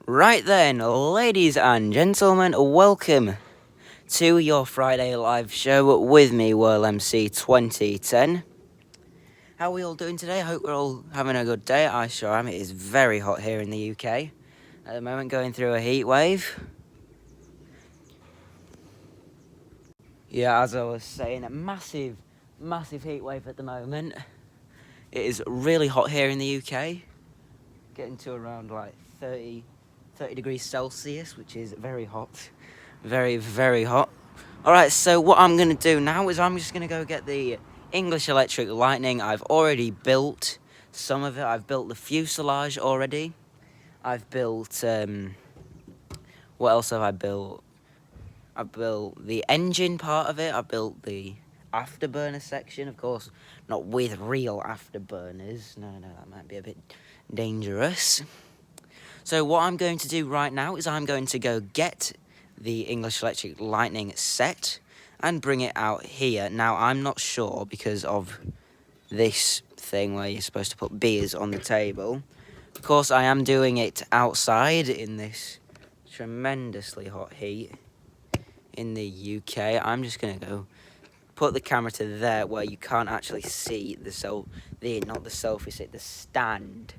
Right then, ladies and gentlemen, welcome to your Friday live show with me, World MC 2010. How are we all doing today? I hope we're all having a good day. I sure am. It is very hot here in the UK at the moment, going through a heat wave. Yeah, as I was saying, a massive heat wave at the moment. It is really hot here in the UK, getting to around like 30 degrees Celsius, which is very hot. Very hot. Alright, so what I'm going to do now is I'm just going to go get the English Electric Lightning. I've already built some of it. I've built the fuselage already. I've built, what else have I built? I built the engine part of it. I built the afterburner section, of course, not with real afterburners. No, that might be a bit dangerous. So what I'm going to do right now is I'm going to go get the English Electric Lightning set and bring it out here. Now, I'm not sure because of this thing where you're supposed to put beers on the table. Of course, I am doing it outside in this tremendously hot heat in the UK. I'm just going to go put the camera to there where you can't actually see the stand.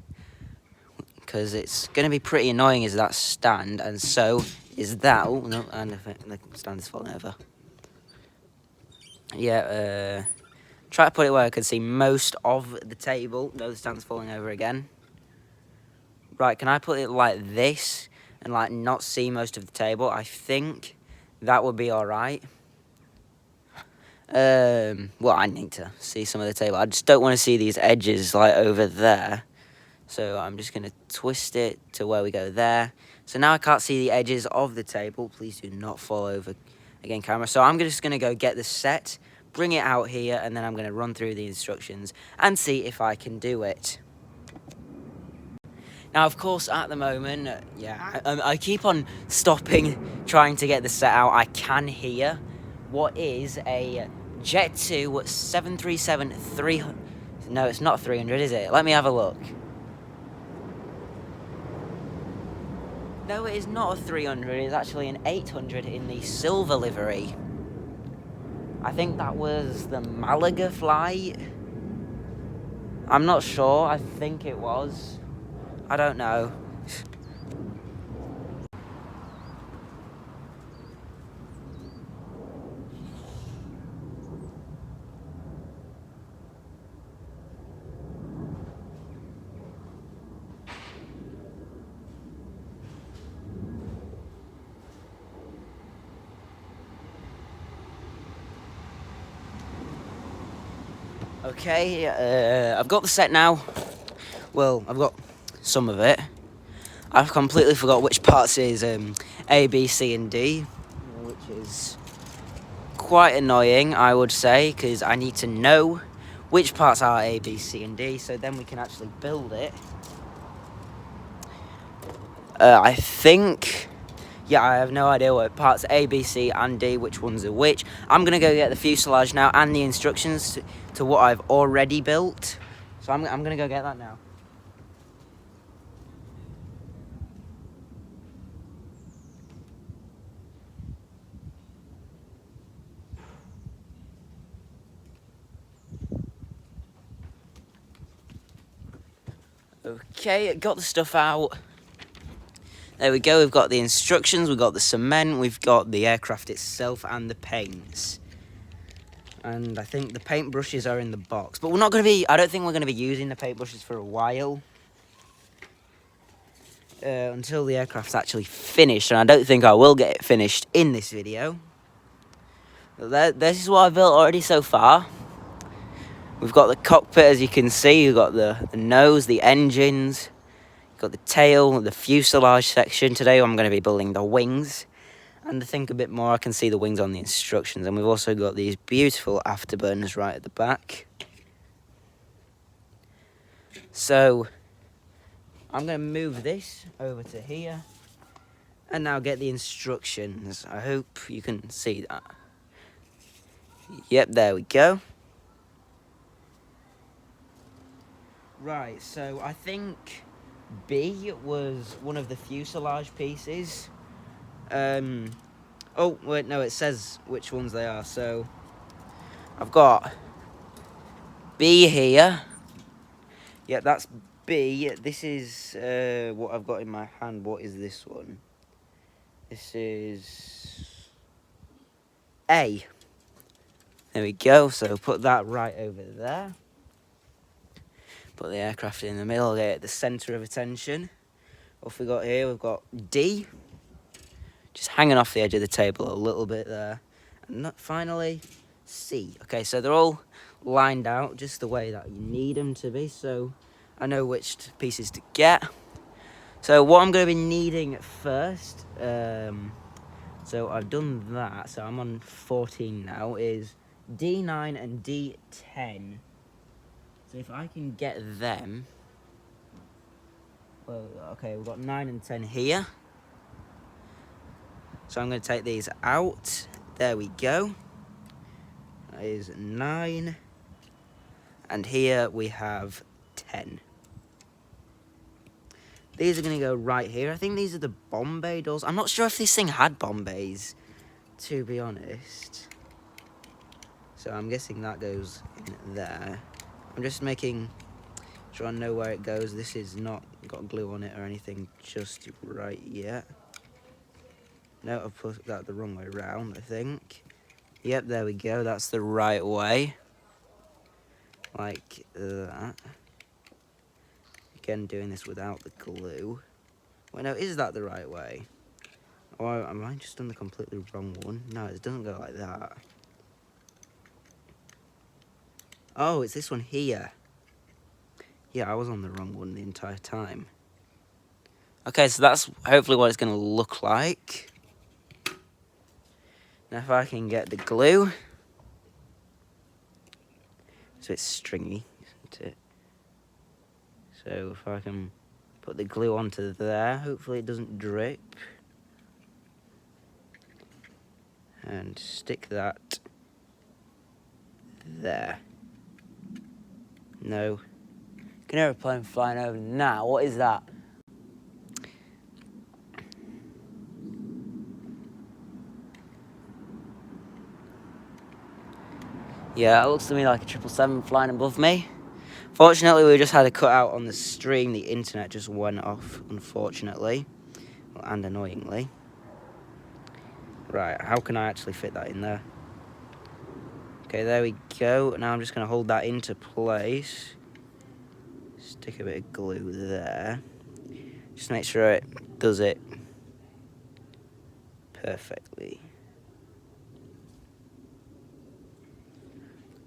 Because it's going to be pretty annoying is that stand, and so is that. Oh, no, and the stand is falling over. Yeah, try to put it where I can see most of the table. No, the stand's falling over again. Right, can I put it like this and like not see most of the table? I think that would be alright. Well, I need to see some of the table. I just don't want to see these edges like over there. So I'm just going to twist it to where we go there. So now I can't see the edges of the table. Please do not fall over again, camera. So I'm just going to go get the set, bring it out here, and then I'm going to run through the instructions and see if I can do it. Now, of course, at the moment, I keep on stopping, trying to get the set out. I can hear what is a Jet 2 737-300. No, it's not 300, is it? Let me have a look. No, it is not a 300, it's actually an 800 in the silver livery. I think that was the Malaga flight. I'm not sure, I think it was. I don't know. Okay, I've got the set now. Well, I've got some of it. I've completely forgot which parts is A, B, C, and D, which is quite annoying, I would say, because I need to know which parts are A, B, C, and D, so then we can actually build it. I think... Yeah, I have no idea what parts A, B, C, and D, which ones are which. I'm going to go get the fuselage now and the instructions to what I've already built. So I'm going to go get that now. Okay, got the stuff out. There we go, we've got the instructions, we've got the cement, we've got the aircraft itself and the paints. And I think the paintbrushes are in the box. But we're not going to be, I don't think we're going to be using the paintbrushes for a while. Until the aircraft's actually finished. And I don't think I will get it finished in this video. But this is what I've built already so far. We've got the cockpit, as you can see. We've got the nose, the engines. Got the tail, the fuselage section. Today I'm going to be building the wings. And to think a bit more, I can see the wings on the instructions. And we've also got these beautiful afterburners right at the back. So I'm going to move this over to here. And now get the instructions. I hope you can see that. Yep, there we go. Right, so I think B was one of the fuselage pieces. Oh, wait, no, it says which ones they are. So, I've got B here. Yeah, that's B. This is what I've got in my hand. What is this one? This is A. There we go. So, put that right over there. Put the aircraft in the middle, get at the centre of attention. What have we got here? We've got D. Just hanging off the edge of the table a little bit there. And finally, C. Okay, so they're all lined out just the way that you need them to be, so I know which pieces to get. So what I'm going to be needing first, so I've done that, so I'm on 14 now, is D9 and D10. So if I can get them, well, okay, we've got 9 and 10 here. So I'm going to take these out. There we go. That is 9. And here we have 10. These are going to go right here. I think these are the Bombay doors. I'm not sure if this thing had Bombays, to be honest. So I'm guessing that goes in there. I'm just making sure I know where it goes. This is not got glue on it or anything just right yet. No, I've put that the wrong way around, I think. Yep, there we go. That's the right way. Like that. Again, doing this without the glue. Wait, no, is that the right way? Or am I just on the completely wrong one? No, it doesn't go like that. Oh, it's this one here. Yeah, I was on the wrong one the entire time. Okay, so that's hopefully what it's going to look like. Now if I can get the glue. It's a bit stringy, isn't it? So if I can put the glue onto there, hopefully it doesn't drip. And stick that there. No. An aeroplane flying over now. What is that? Yeah, it looks to me like a 777 flying above me. Fortunately, we just had a cutout on the stream. The internet just went off, unfortunately. And annoyingly. Right, how can I actually fit that in there? Okay, there we go. Now I'm just going to hold that into place. Stick a bit of glue there. Just make sure it does it perfectly.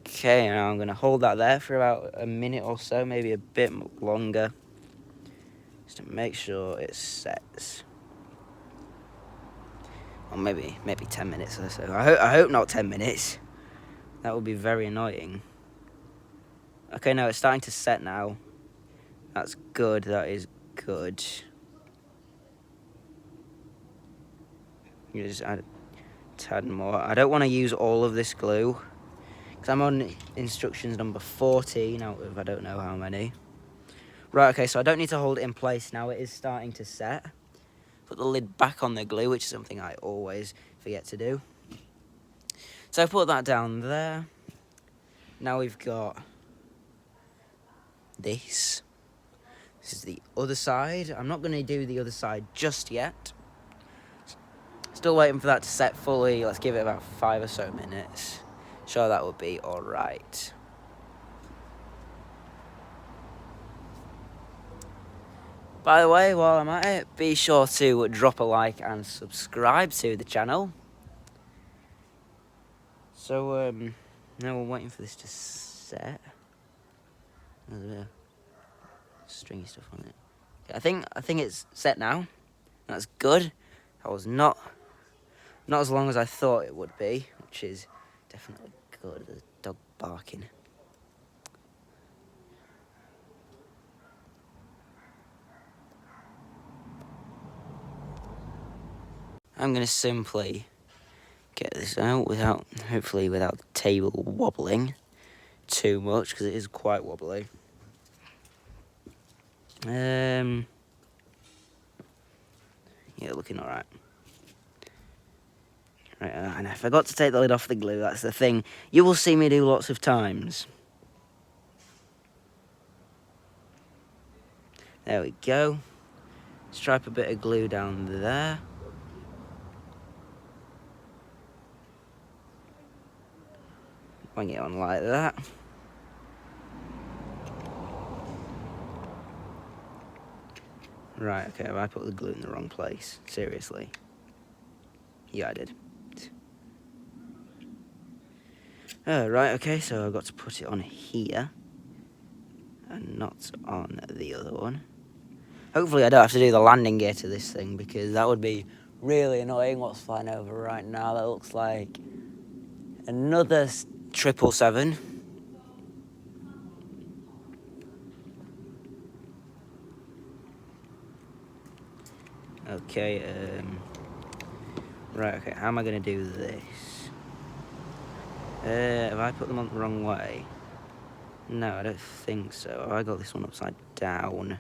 Okay, now I'm going to hold that there for about a minute or so, maybe a bit longer, just to make sure it sets. Or maybe 10 minutes or so. I hope not 10 minutes. That would be very annoying. Okay, no, it's starting to set now. That's good, that is good. You just add a tad more. I don't want to use all of this glue, because I'm on instructions number 14 out of I don't know how many. Right, okay, so I don't need to hold it in place now. It is starting to set. Put the lid back on the glue, which is something I always forget to do. So I put that down there. Now we've got this. This is the other side. I'm not going to do the other side just yet. Still waiting for that to set fully. Let's give it about 5 or so minutes. Sure, that would be alright. By the way, while I'm at it, be sure to drop a like and subscribe to the channel. So, now we're waiting for this to set. There's a bit of stringy stuff on it. I think it's set now. That's good. That was not as long as I thought it would be, which is definitely good. There's a dog barking. I'm going to simply get this out hopefully without the table wobbling too much, because it is quite wobbly. Yeah, looking alright. Right, and I forgot to take the lid off the glue, that's the thing. You will see me do lots of times. There we go. Stripe a bit of glue down there. Bring it on like that. Right, okay, have I put the glue in the wrong place? Seriously. Yeah, I did. Right, okay, so I've got to put it on here. And not on the other one. Hopefully I don't have to do the landing gear to this thing, because that would be really annoying. What's flying over right now? That looks like another 777. Okay, right, okay, how am I going to do this? Have I put them on the wrong way? No, I don't think so. Have I got this one upside down?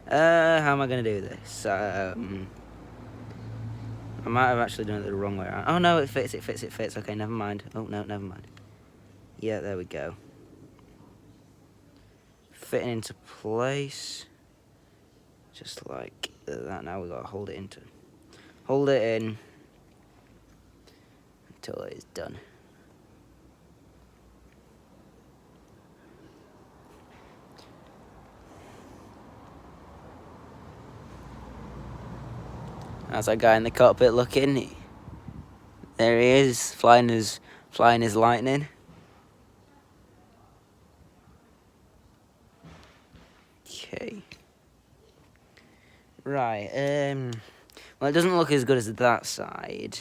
How am I going to do this? I might have actually done it the wrong way around. Oh, no, it fits. Okay, never mind. Oh, no, never mind. Yeah, there we go. Fitting into place. Just like that. Now we've got to hold it in until it is done. How's that guy in the cockpit looking? There he is, flying as lightning. Okay. Right, well, it doesn't look as good as that side,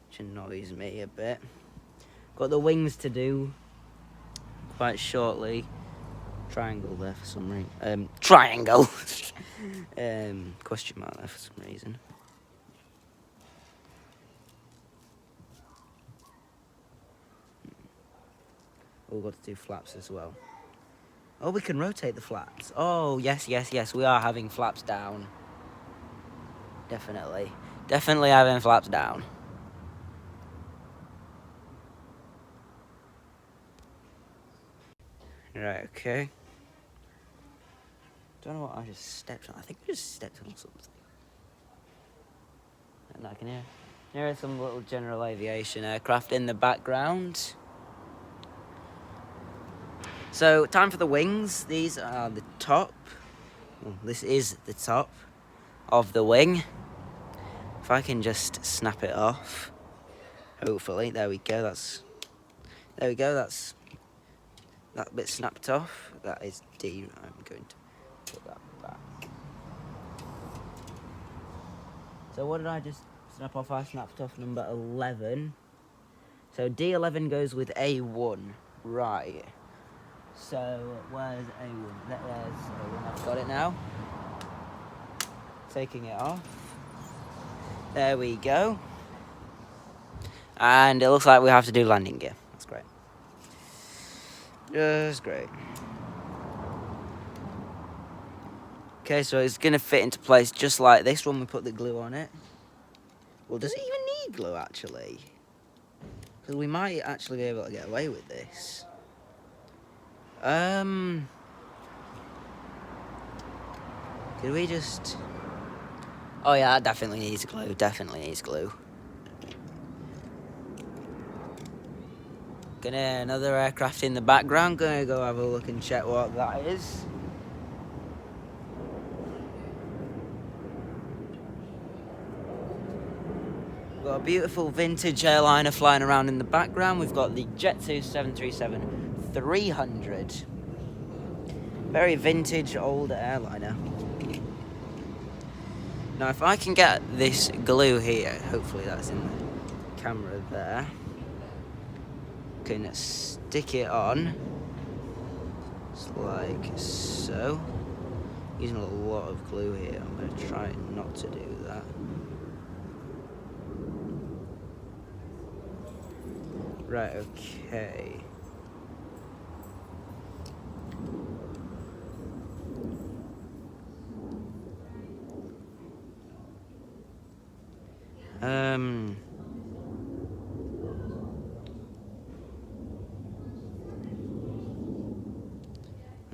which annoys me a bit. Got the wings to do quite shortly. Triangle there for some reason. Triangle! Question mark there for some reason. We've got to do flaps as well. Oh, we can rotate the flaps. Oh, yes, we are having flaps down. Definitely having flaps down. Right, okay. Don't know what I just stepped on. I think I just stepped on something. And I can hear some little general aviation aircraft in the background. So, time for the wings. These are the top. Well, this is the top of the wing. If I can just snap it off. Hopefully, there we go. That's that bit snapped off. That is D. I'm going to put that back. So what did I just snap off? I snapped off number 11. So D11 goes with A1. Right. So where's A1? There's A1. I've got it now. Taking it off. There we go. And it looks like we have to do landing gear. That's great. Just great. Okay, so it's going to fit into place just like this when we put the glue on it. Well, does it even need glue, actually? Because we might actually be able to get away with this. Could we just... Oh, yeah, that definitely needs glue. Another aircraft in the background. Gonna go have a look and check what that is. We've got a beautiful vintage airliner flying around in the background. We've got the Jet2 737-300. Very vintage old airliner. Now if I can get this glue here, hopefully that's in the camera there. Can stick it on, just like so. Using a lot of glue here. I'm going to try not to do that. Right, okay.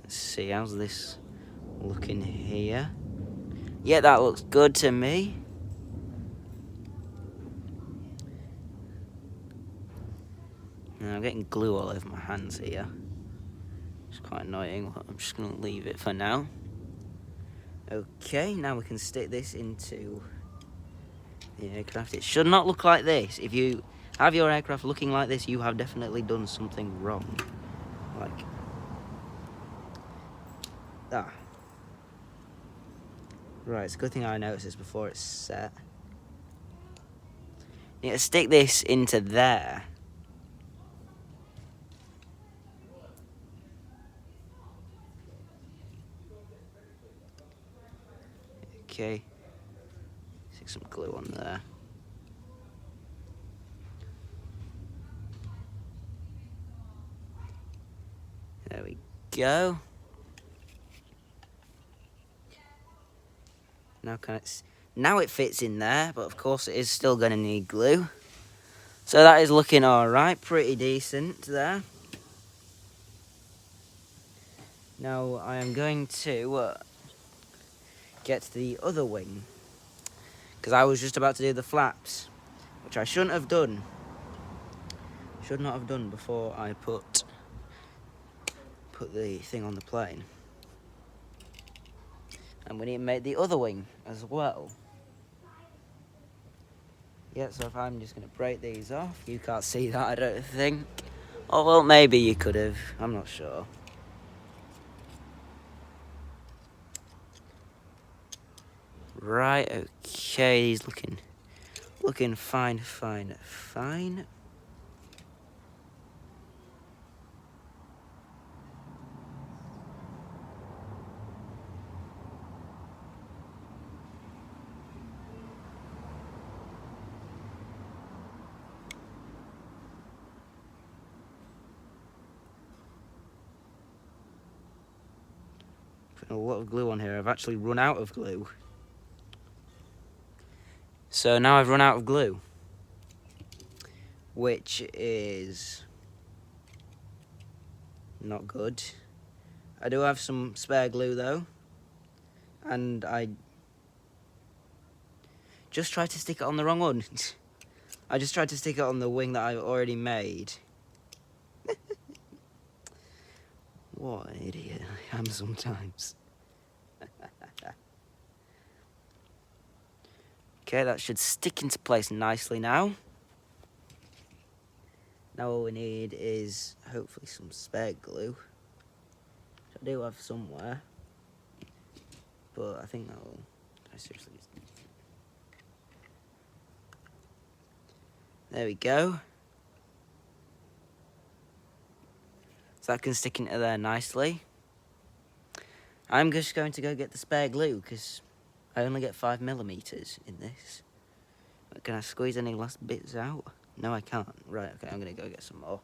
Let's see, how's this looking here? Yeah, that looks good to me. Now, I'm getting glue all over my hands here. It's quite annoying, but I'm just going to leave it for now. Okay, now we can stick this into the aircraft. It should not look like this. If you have your aircraft looking like this, you have definitely done something wrong. Like that. Right, it's a good thing I noticed this before it's set. You need to stick this into there. Okay. Stick some glue on there. There we go. Now it fits in there, but of course it is still going to need glue. So that is looking alright, pretty decent there. Now I am going to get to the other wing, because I was just about to do the flaps, which I shouldn't have done. Should not have done before I put the thing on the plane. And we need to make the other wing as well. Yeah, so if I'm just going to break these off, you can't see that, I don't think. Oh, well, maybe you could have, I'm not sure. Right, okay, he's looking fine. Putting a lot of glue on here. I've actually run out of glue. So now I've run out of glue, which is not good. I do have some spare glue though, and I just tried to stick it on the wrong one. I just tried to stick it on the wing that I already made. What an idiot I am sometimes. Okay, that should stick into place nicely now. Now all we need is hopefully some spare glue, which I do have somewhere, but I think that'll, I seriously just... There we go. So that can stick into there nicely. I'm just going to go get the spare glue, because I only get 5mm in this. Can I squeeze any last bits out? No, I can't. Right, okay, I'm going to go get some more.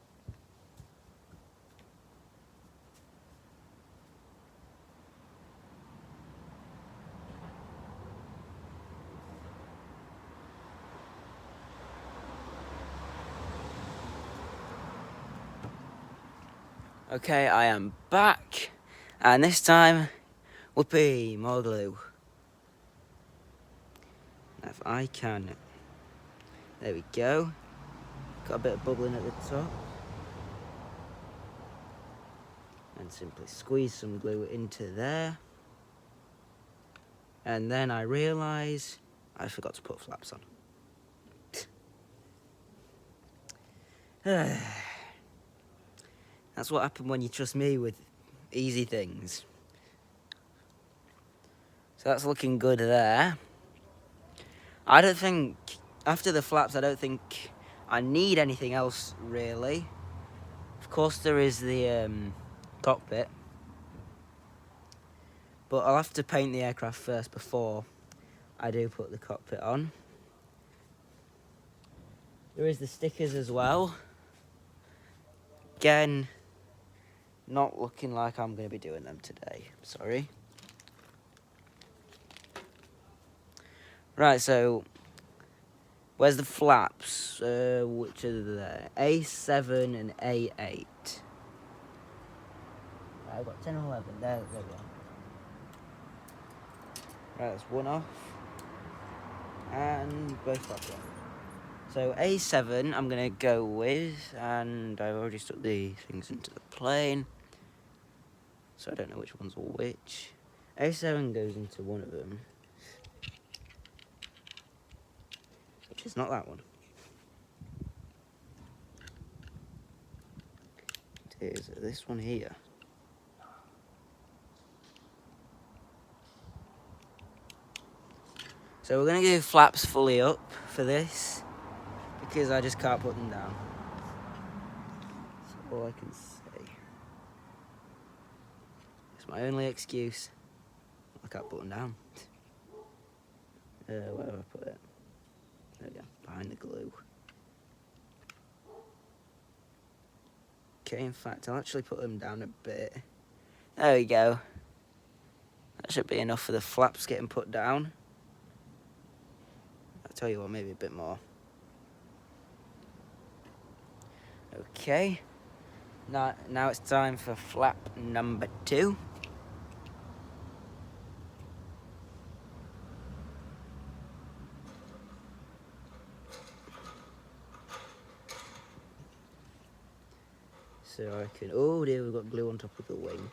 Okay, I am back, and this time, whoopee, more glue. If I can, there we go. Got a bit of bubbling at the top. And simply squeeze some glue into there. And then I realise I forgot to put flaps on. That's what happened when you trust me with easy things. So that's looking good there. I don't think, after the flaps, I don't think I need anything else, really. Of course, there is the cockpit. But I'll have to paint the aircraft first before I do put the cockpit on. There is the stickers as well. Again, not looking like I'm going to be doing them today. Sorry. Right, so Where's the flaps? Which are there? A7 and A8. I've got 10 and 11. There we go. Right, that's one off. And both flaps off. So A7 I'm going to go with, and I've already stuck the things into the plane. So I don't know which one's which. A7 goes into one of them. Which is not that one. It is this one here. So we're going to go flaps fully up for this, because I just can't put them down. That's all I can say. It's my only excuse. I can't put them down. Where have I put it? There we go, behind the glue. Okay, in fact, I'll actually put them down a bit. There we go. That should be enough for the flaps getting put down. I'll tell you what, maybe a bit more. Okay. Now it's time for flap number 2. So I can, oh dear, we've got glue on top of the wing.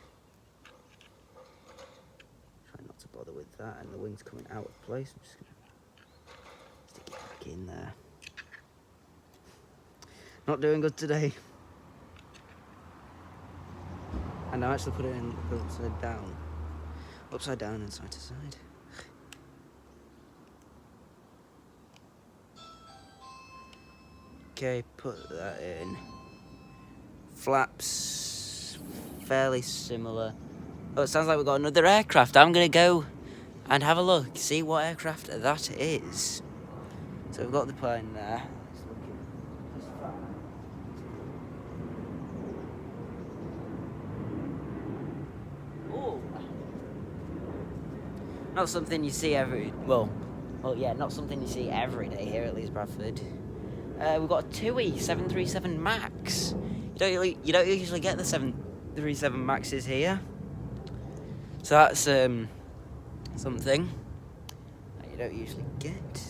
Try not to bother with that, and the wing's coming out of place. I'm just gonna stick it back in there. Not doing good today. And I actually put it in upside down and side to side. Okay, put that in. Flaps, fairly similar. Oh, it sounds like we've got another aircraft. I'm gonna go and have a look, see what aircraft that is. So we've got the plane there. It's looking just fine. Oh, not something you see not something you see every day here at Leeds Bradford. We've got a TUI 737 MAX. You don't usually get the 737 MAXes here, so that's something that you don't usually get.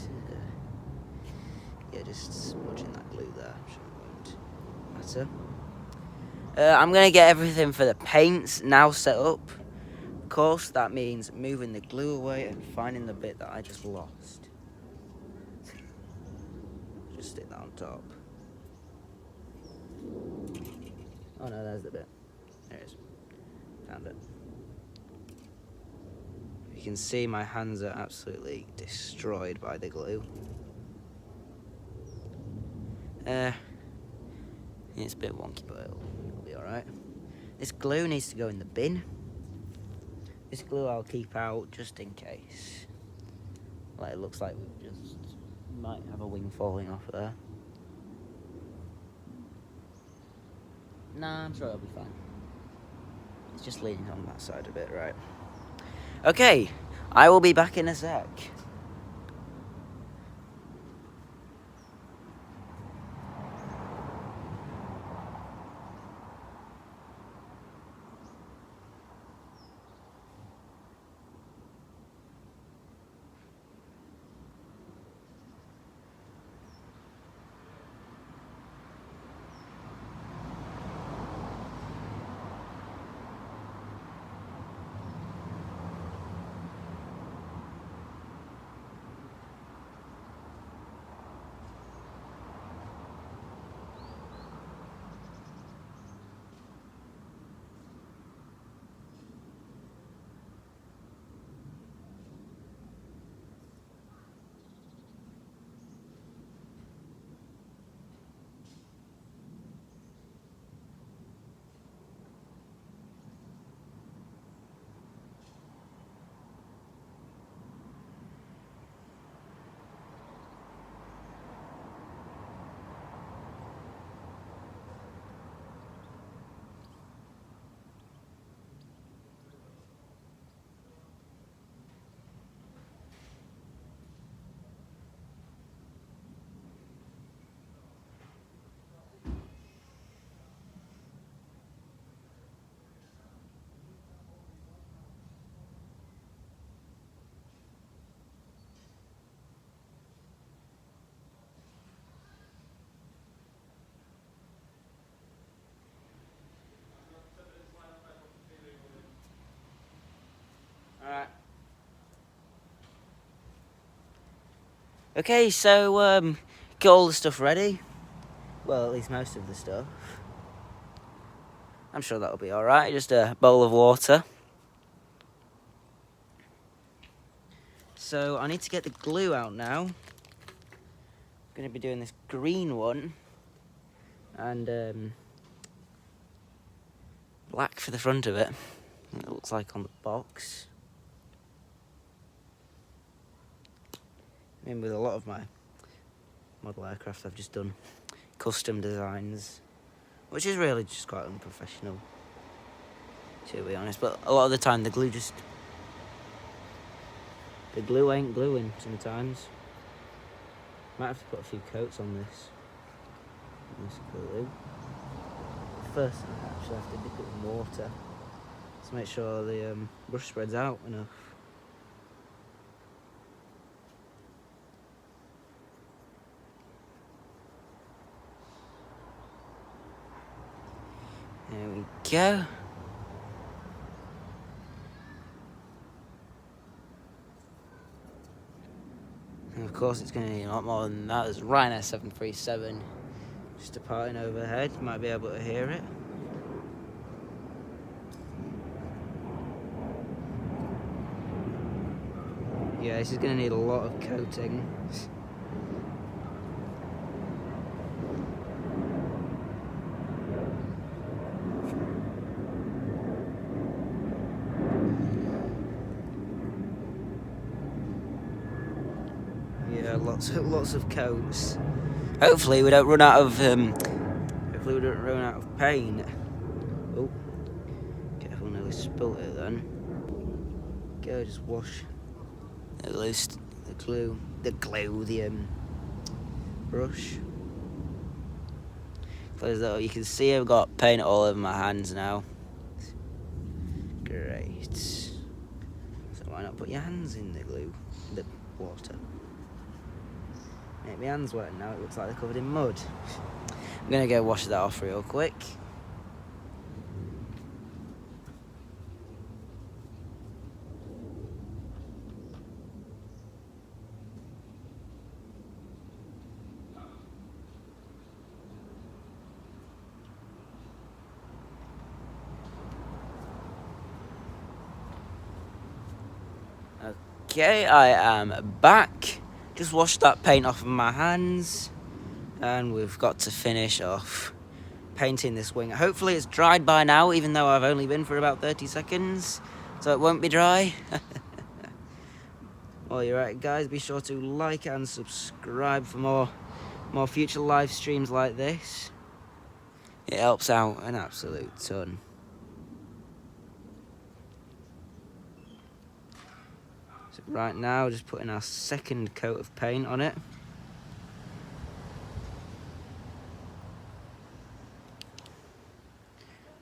Yeah, just smudging that glue there. I'm sure it won't matter. I'm gonna get everything for the paints now set up. Of course, that means moving the glue away and finding the bit that I just lost. Just stick that on top. Oh no, there's the bit. There it is. Found it. You can see my hands are absolutely destroyed by the glue. It's a bit wonky, but it'll be alright. This glue needs to go in the bin. This glue I'll keep out just in case. Like, it looks like we just might have a wing falling off there. Nah, I'm sure it'll be fine. It's just leaning on that side a bit, right? Okay, I will be back in a sec. Alright. Okay, so get all the stuff ready. Well, at least most of the stuff. I'm sure that'll be alright. Just a bowl of water. So I need to get the glue out now. I'm going to be doing this green one. And black for the front of it. It looks like on the box. I mean, with a lot of my model aircraft, I've just done custom designs, which is really just quite unprofessional, to be honest. But a lot of the time, the glue ain't gluing sometimes. Might have to put a few coats on this glue. First, I actually have to dip it in water to make sure the brush spreads out enough. There we go. And of course it's going to need a lot more than that. There's Ryanair 737 just departing overhead. You might be able to hear it. Yeah, this is going to need a lot of coating. Yeah, lots of coats. Hopefully we don't run out of paint. Oh, careful, nearly spilt it then. Go, just wash the brush. As though you can see I've got paint all over my hands now. Great. So why not put your hands in the water? Make my hands wet now, it looks like they're covered in mud. I'm gonna go wash that off real quick. Okay, I am back. Just washed that paint off of my hands, and we've got to finish off painting this wing. Hopefully it's dried by now, even though I've only been for about 30 seconds, so it won't be dry. While you're at it, guys, be sure to like and subscribe for more future live streams like this. It helps out an absolute ton. So right now, just putting our second coat of paint on it.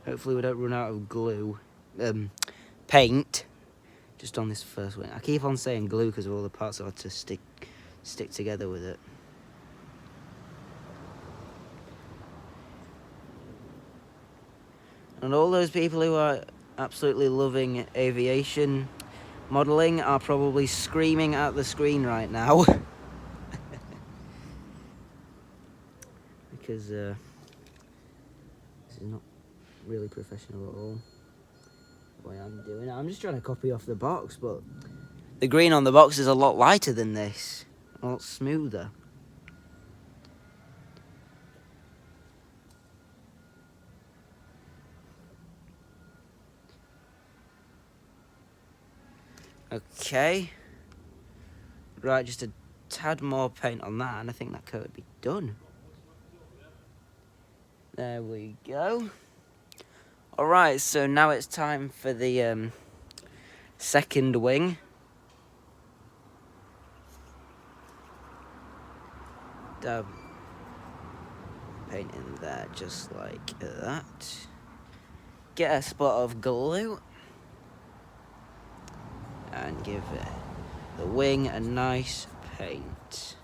Hopefully we don't run out of paint, just on this first wing. I keep on saying glue because all the parts are to stick together with it. And all those people who are absolutely loving aviation modelling are probably screaming at the screen right now. Because this is not really professional at all. The way I'm doing it. I'm just trying to copy off the box, but the green on the box is a lot lighter than this. A lot smoother. Okay. Right, just a tad more paint on that, and I think that coat would be done. There we go. Alright, so now it's time for the second wing. Dab paint in there just like that. Get a spot of glue. And give the wing a nice paint.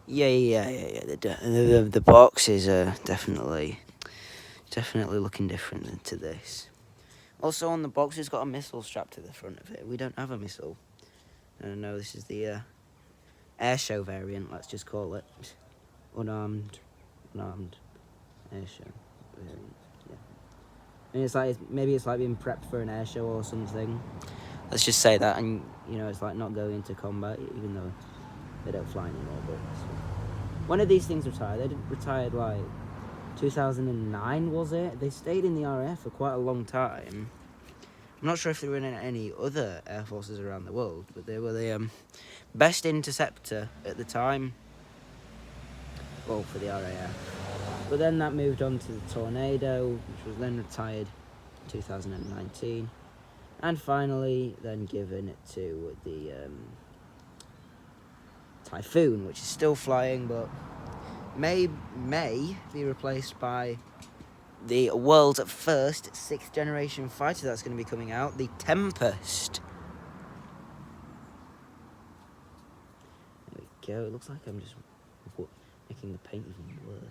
Yeah. The box is definitely looking different to this. Also on the box, it's got a missile strapped to the front of it. We don't have a missile. No, this is the air show variant, let's just call it. Unarmed air show variant, yeah. And it's like, maybe it's like being prepped for an air show or something. Let's just say that, and you know, it's like not going into combat, even though they don't fly anymore. But when did these things retire? They retired like 2009, was it? They stayed in the RAF for quite a long time. I'm not sure if they were in any other air forces around the world, but they were the best interceptor at the time. Well, for the RAF. But then that moved on to the Tornado, which was then retired in 2019. And finally, then given it to the Typhoon, which is still flying, but may be replaced by the world's first 6th generation fighter that's going to be coming out, the Tempest. There we go. It looks like I'm just making the paint even worse.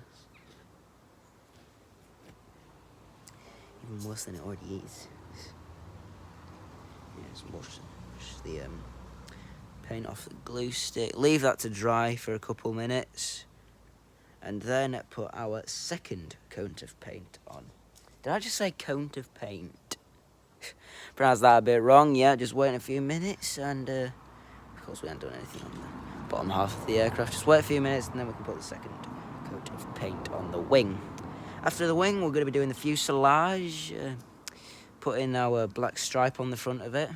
Even worse than it already is. Yeah, just wash the paint off the glue stick. Leave that to dry for a couple minutes. And then put our second coat of paint on. Did I just say coat of paint? Pronounced that a bit wrong. Yeah, just wait a few minutes. And of course we haven't done anything on the bottom half of the aircraft. Just wait a few minutes and then we can put the second coat of paint on the wing. After the wing, we're going to be doing the fuselage. Putting our black stripe on the front of it.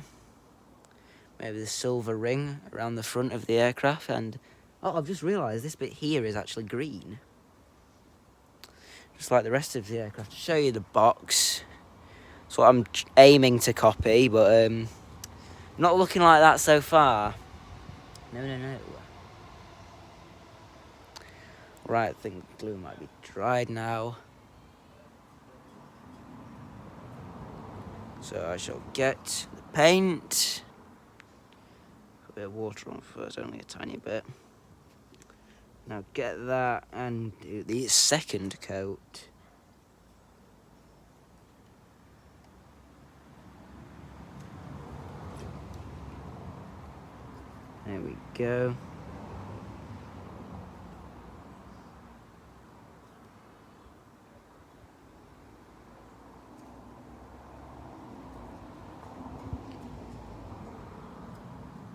Maybe the silver ring around the front of the aircraft. And oh, I've just realised this bit here is actually green. Just like the rest of the aircraft. To show you the box. That's what I'm aiming to copy, but not looking like that so far. No. Right, I think the glue might be dried now. So I shall get the paint. Put a bit of water on first, only a tiny bit. Now get that and do the second coat. There we go.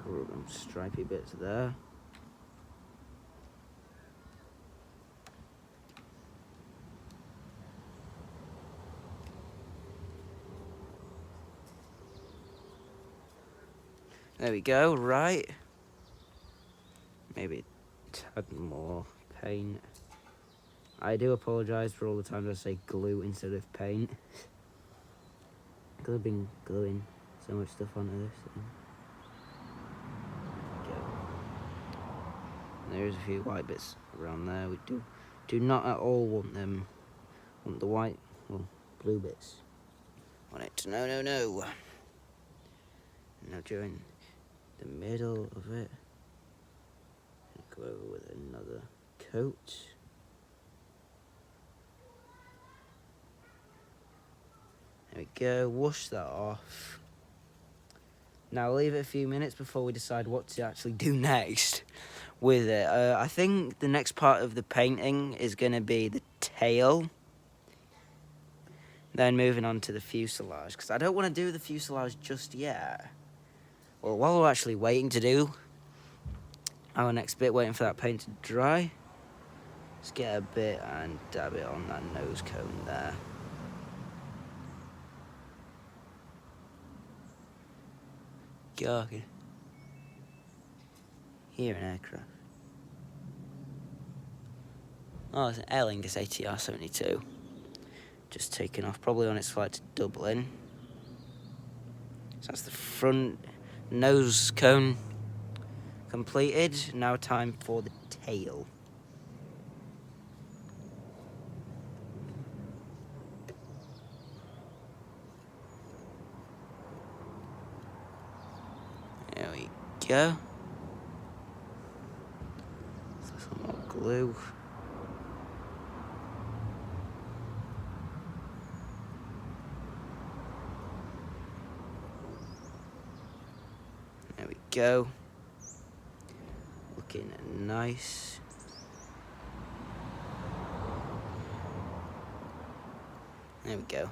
Rub them stripy bits there. There we go, right. Maybe a tad more paint. I do apologise for all the times I say glue instead of paint. Because I've been gluing so much stuff onto this thing. There's a few white bits around there. We do not at all want them. Want the white, well, blue bits on it. No. Now during the middle of it, go over with another coat. There we go. Wash that off. Now leave it a few minutes before we decide what to actually do next with it. I think the next part of the painting is going to be the tail. Then moving on to the fuselage, because I don't want to do the fuselage just yet. Well, while we're actually waiting to do our next bit, waiting for that paint to dry, let's get a bit and dab it on that nose cone there. Go. Here an aircraft. Oh, it's an Aer Lingus ATR-72. Just taken off, probably on its flight to Dublin. So that's the front nose cone completed. Now time for the tail. There we go. Some more glue. go. Looking nice. There we go.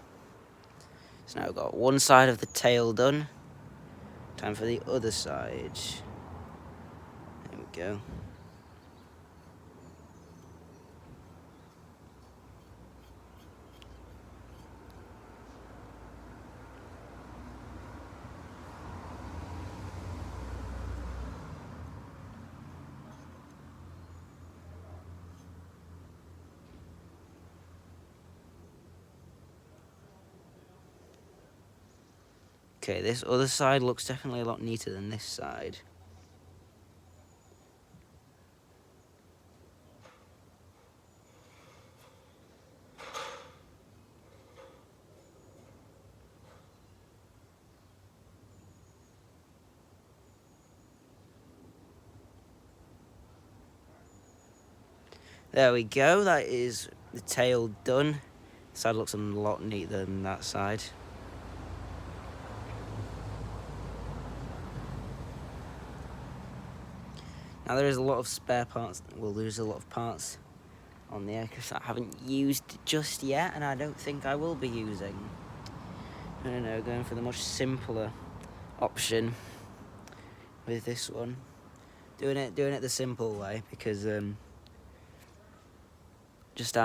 So now we've got one side of the tail done. Time for the other side. There we go. Okay, this other side looks definitely a lot neater than this side. There we go, that is the tail done. This side looks a lot neater than that side. Now there is a lot of spare parts, well there's a lot of parts on the aircraft that I haven't used just yet, and I don't think I will be using. I don't know, going for the much simpler option with this one. Doing it the simple way, because just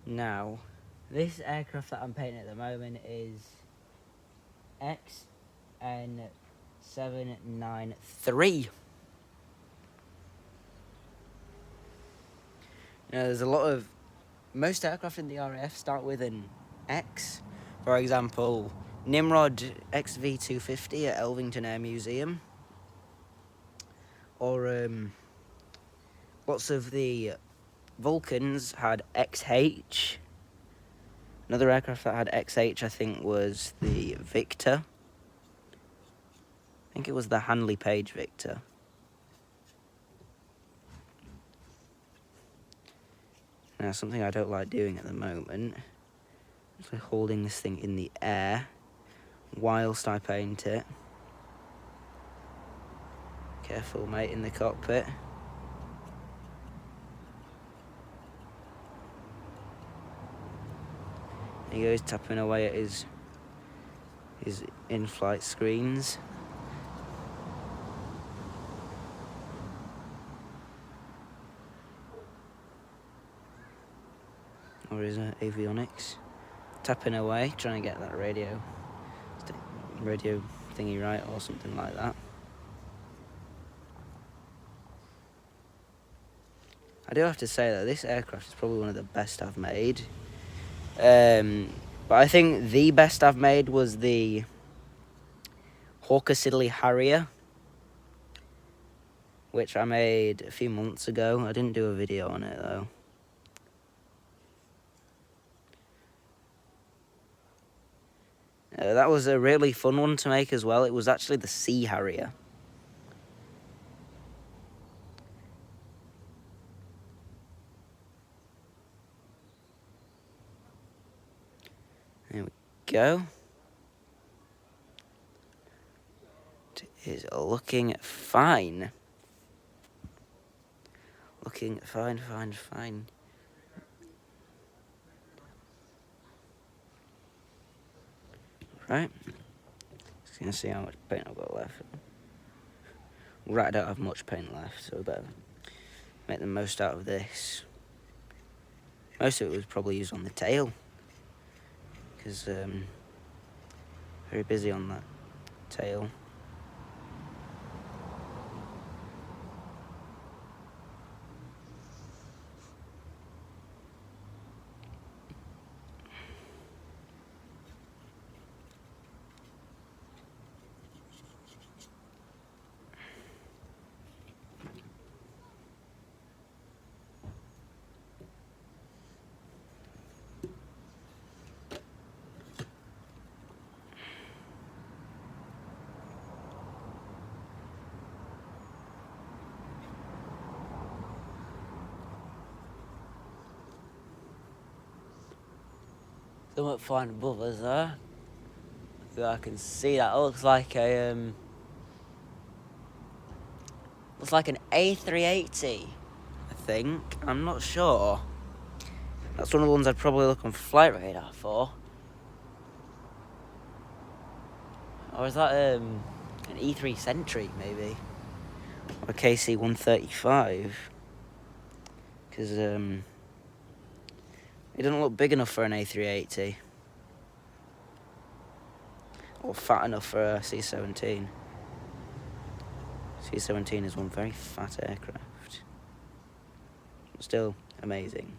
Now, this aircraft that I'm painting at the moment is XN793. Now, there's a lot of... Most aircraft in the RAF start with an X. For example, Nimrod XV250 at Elvington Air Museum. Or lots of the Vulcans had XH. Another aircraft that had XH, I think, was the Victor. I think it was the Handley Page Victor. Now, something I don't like doing at the moment is holding this thing in the air whilst I paint it. Careful, mate, in the cockpit. There he goes, tapping away at his in-flight screens. Or his avionics. Tapping away, trying to get that radio thingy right, or something like that. I do have to say that this aircraft is probably one of the best I've made. But I think the best I've made was the Hawker Siddeley Harrier, which I made a few months ago. I didn't do a video on it though. That was a really fun one to make as well. It was actually the Sea Harrier. There we go. It is looking fine. Looking fine. Right. Just gonna see how much paint I've got left. Right, I don't have much paint left, so we better make the most out of this. Most of it was probably used on the tail, because very busy on that tail. up flying above us there. So I can see that. It looks like looks like an A380, I think. I'm not sure. That's one of the ones I'd probably look on flight radar for. Or is that an E3 Sentry, maybe? Or a KC-135? Because it doesn't look big enough for an A380. Or fat enough for a C-17. C-17 is one very fat aircraft. Still amazing.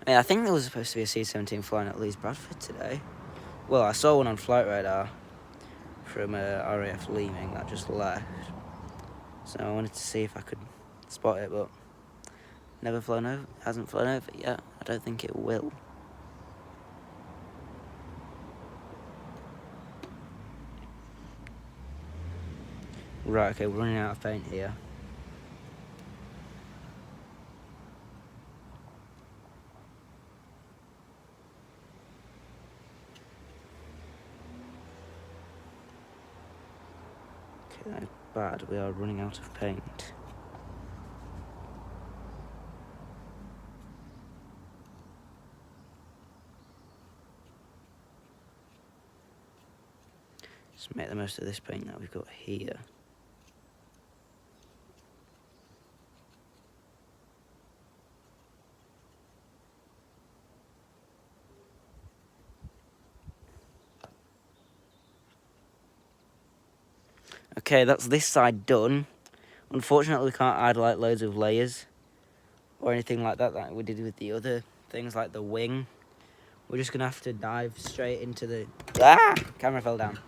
I mean, I think there was supposed to be a C-17 flying at Leeds Bradford today. Well, I saw one on flight radar from RAF Leeming that just left. So I wanted to see if I could spot it, but hasn't flown over yet. I don't think it will. Right, okay, we're running out of paint here. Okay, that is bad. We are running out of paint. Let's make the most of this paint that we've got here. Okay, that's this side done. Unfortunately, we can't add like loads of layers or anything like that we did with the other things like the wing. We're just gonna have to dive straight into the... Ah! Camera fell down.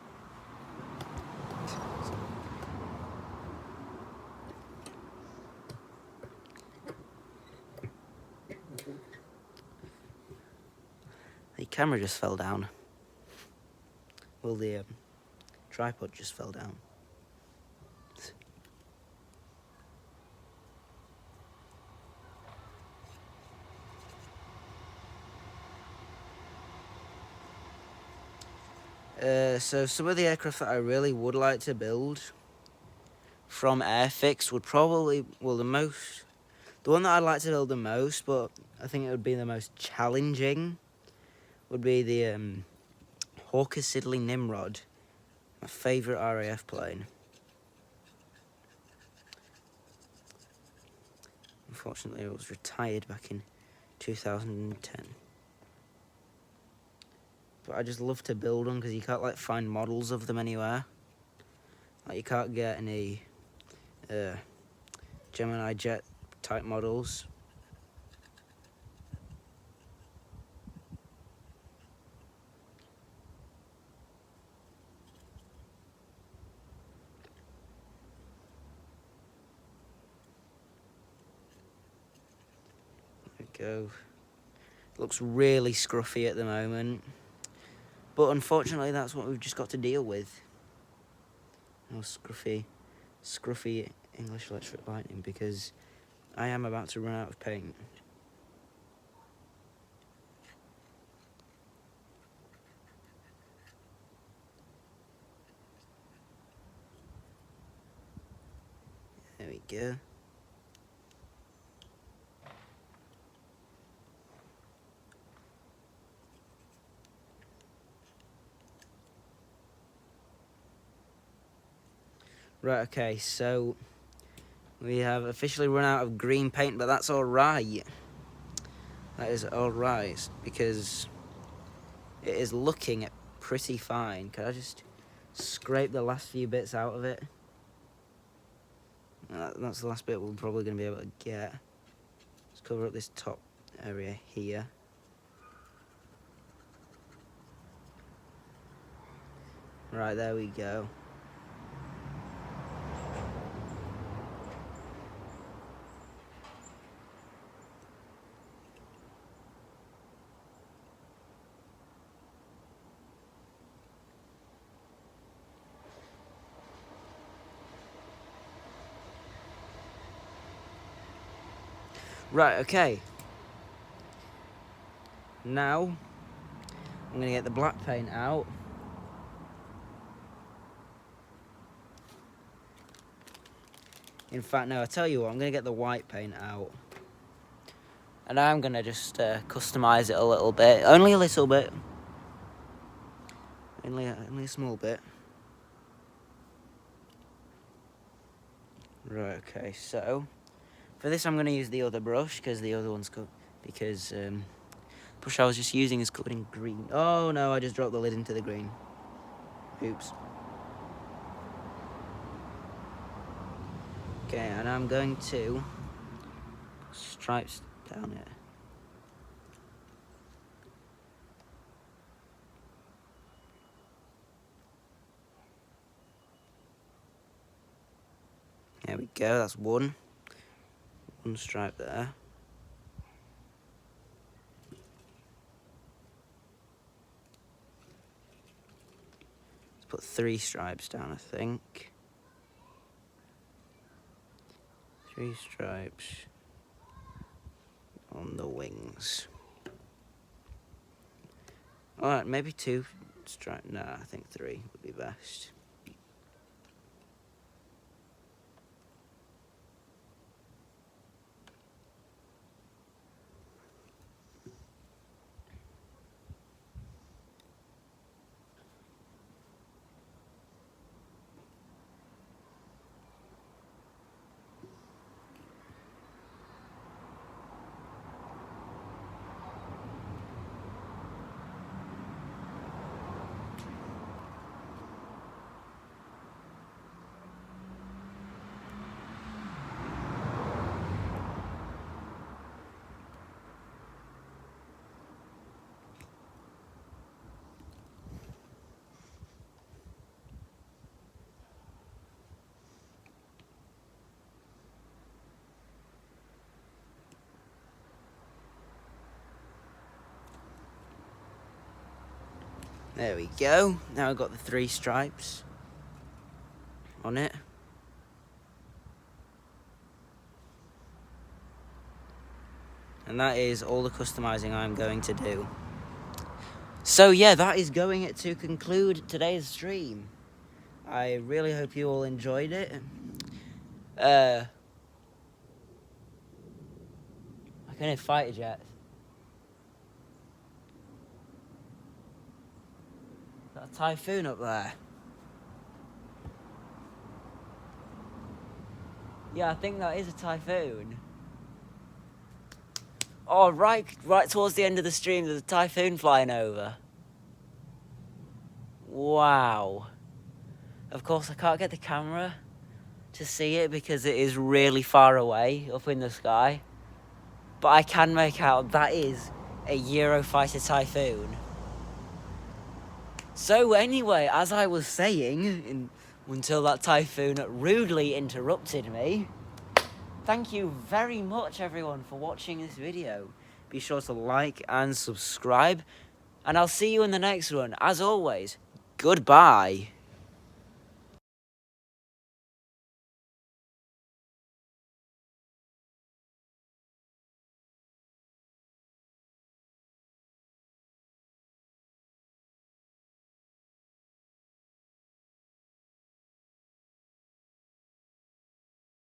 The camera just fell down. Well, the tripod just fell down. So some of the aircraft that I really would like to build from Airfix would probably, well, the one that I'd like to build the most, but I think it would be the most challenging, would be the Hawker Siddeley Nimrod, my favourite RAF plane. Unfortunately, it was retired back in 2010. But I just love to build them because you can't like find models of them anywhere. Like you can't get any Gemini jet type models. There we go. Looks really scruffy at the moment. But unfortunately, that's what we've just got to deal with. No scruffy English electric lightning, because I am about to run out of paint. There we go. Right, okay, so we have officially run out of green paint, but that's alright. That is alright, because it is looking pretty fine. Can I just scrape the last few bits out of it? That's the last bit we're probably going to be able to get. Let's cover up this top area here. Right, there we go. Right, okay. Now, I'm going to get the black paint out. In fact, no, I'll tell you what, I'm going to get the white paint out. And I'm going to just customise it a little bit. Only a little bit. Only a small bit. Right, okay, so for this I'm going to use the other brush because the other one's covered. Because the brush I was just using is covered in green. Oh no, I just dropped the lid into the green. Oops. Okay, and I'm going to put stripes down it. There we go, that's one stripe there. Let's put 3 stripes down, I think. 3 stripes on the wings. Alright, maybe 2 stripes. No, I think 3 would be best. There we go. Now I've got the 3 stripes on it. And that is all the customizing I'm going to do. So yeah, that is going to conclude today's stream. I really hope you all enjoyed it. I can hear fighter jets. Is that a typhoon up there? Yeah, I think that is a typhoon. Oh, right towards the end of the stream, there's a typhoon flying over. Wow. Of course, I can't get the camera to see it because it is really far away up in the sky. But I can make out that is a Eurofighter Typhoon. So anyway, as I was saying, until that typhoon rudely interrupted me, thank you very much everyone for watching this video. Be sure to like and subscribe, and I'll see you in the next one. As always, goodbye.